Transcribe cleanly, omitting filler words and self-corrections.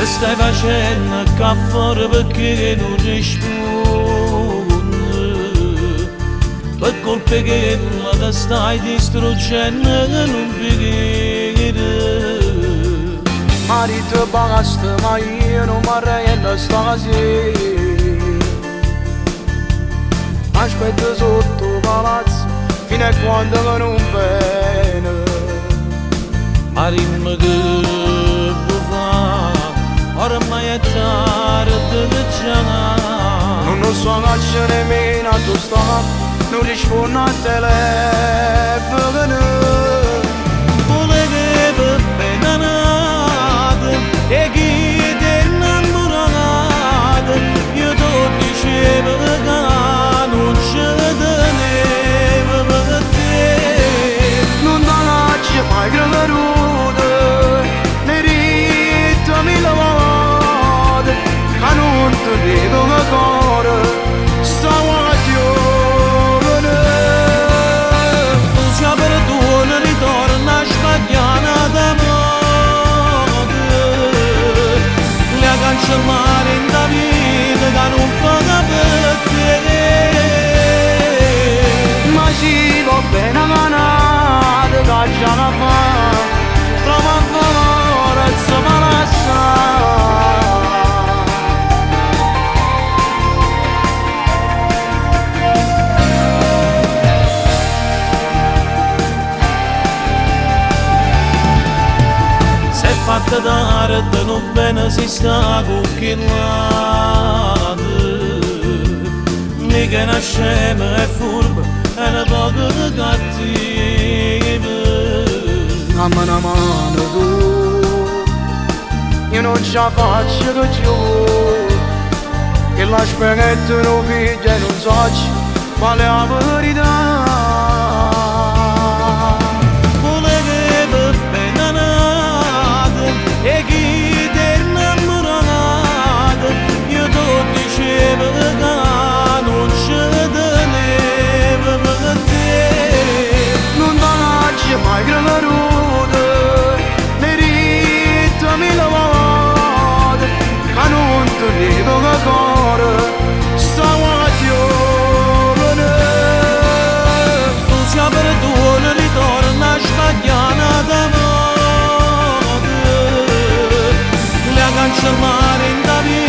stai facendo qua fuori perché non rispondi? Per colpa che tu la stai distruggendo non vedi. Marito basta ma io non mi arrendo stasera. Aspetto sotto palazzo fino a quando non viene. Marimma devo fare, ormai è tardi già. Non lo so che c'è nemmeno a tu sta, non rispondo al telefono. Volevo bene nata e chi ti è innamorata, io ti dicevo che non ci tenevo per te. Non ti lascio mai creduto, ne rito mille volte, che non ti dico che cuore stavo a chiudere. Tu sia perdono, ritorna a sbagliare d'amore. Le cancellare in da vita che non fa per te. Ma si va bene manata, che già la fa, trova favore, insomma la sa. Fatta tardi non bene si sta cucchiellata. Mica una scema è furba e una poco cattiva. Dammi una mano tu, io non ce la faccio che più, che la spaghetto non figlia e non so qual è la verità. Volevo bene nata e chi ti è innamorata, io ti dicevo che non ci tenevo per te. Non ti lascio mai creduto, ne rito mille volte, che non ti dico che cuore stavo a chiudere. Tu sia perdono, ritorna a sbagliare d'amore. Le cancellare in da vita